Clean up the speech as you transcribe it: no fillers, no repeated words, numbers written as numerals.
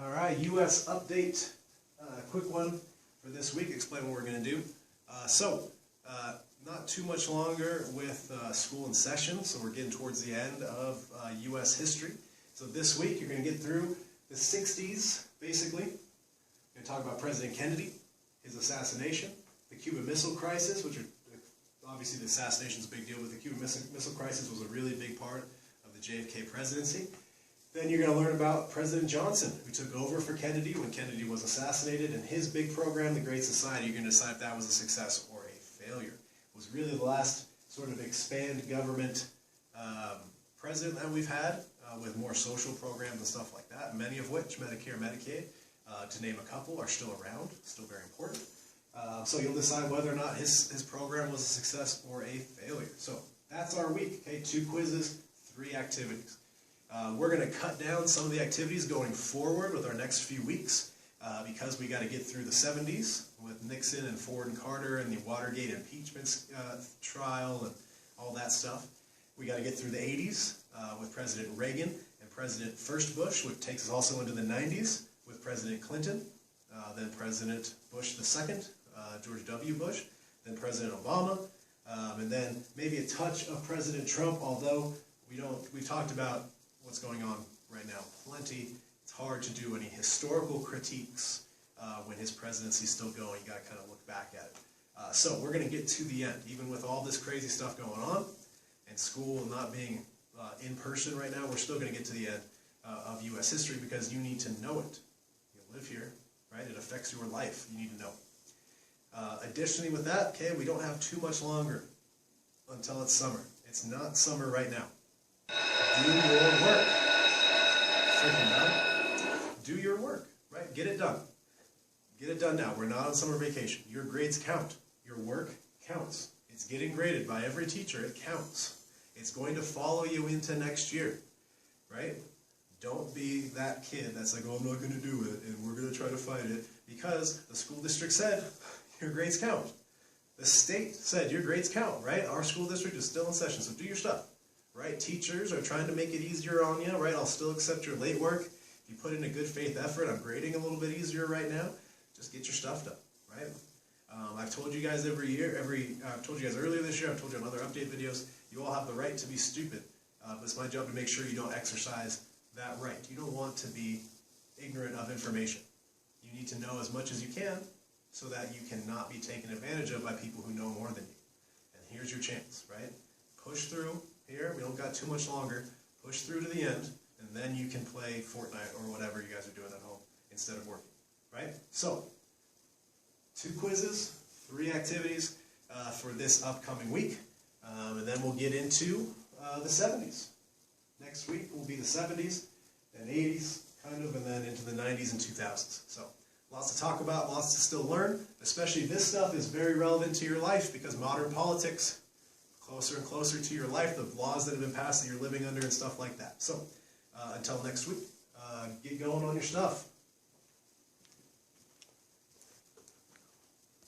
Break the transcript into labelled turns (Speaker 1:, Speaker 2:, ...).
Speaker 1: All right, U.S. update, quick one for this week, explain what we're going to do. Not too much longer with school in session, so we're getting towards the end of U.S. history. So this week you're going to get through the 60s, basically. We're going to talk about President Kennedy, his assassination, the Cuban Missile Crisis, which are obviously the assassination is a big deal, but the Cuban Missile Crisis was a really big part of the JFK presidency. Then you're going to learn about President Johnson, who took over for Kennedy when Kennedy was assassinated, and his big program, the Great Society. You're going to decide if that was a success or a failure. It was really the last sort of expand government president that we've had with more social programs and stuff like that, many of which, Medicare, Medicaid, to name a couple, are still around, still very important. So you'll decide whether or not his program was a success or a failure. So that's our week, okay? 2 quizzes, 3 activities. We're going to cut down some of the activities going forward with our next few weeks because we got to get through the 70s with Nixon and Ford and Carter and the Watergate impeachment trial and all that stuff. We got to get through the 80s with President Reagan and President First Bush, which takes us also into the 90s with President Clinton, then President Bush II, George W. Bush, then President Obama, and then maybe a touch of President Trump, although we talked about what's going on right now plenty. It's hard to do any historical critiques when his presidency's still going. You got to kind of look back at it. So we're going to get to the end, even with all this crazy stuff going on and school not being in person right now. We're still going to get to the end of U.S. history because you need to know it. You live here, right? It affects your life. You need to know. Additionally, with that, okay, we don't have too much longer until it's summer. It's not summer right now. Do your work. Freaking done. Do your work, right? Get it done. Get it done now. We're not on summer vacation. Your grades count. Your work counts. It's getting graded by every teacher. It counts. It's going to follow you into next year, right? Don't be that kid that's like, oh, I'm not going to do it, and we're going to try to fight it, because the school district said your grades count. The state said your grades count, right? Our school district is still in session, so do your stuff. Right? Teachers are trying to make it easier on you, right? I'll still accept your late work. If you put in a good faith effort, I'm grading a little bit easier right now. Just get your stuff done, right? I've told you guys I've told you guys earlier this year, I've told you on other update videos, you all have the right to be stupid. But it's my job to make sure you don't exercise that right. You don't want to be ignorant of information. You need to know as much as you can so that you cannot be taken advantage of by people who know more than you. And here's your chance, right? Push through. Here, we don't got too much longer. Push through to the end, and then you can play Fortnite or whatever you guys are doing at home instead of working, right? So, 2 quizzes, 3 activities for this upcoming week, and then we'll get into the 70s. Next week will be the 70s, then 80s, kind of, and then into the 90s and 2000s. So, lots to talk about, lots to still learn, especially this stuff is very relevant to your life because modern politics, closer and closer to your life, the laws that have been passed that you're living under and stuff like that. So, until next week, get going on your stuff.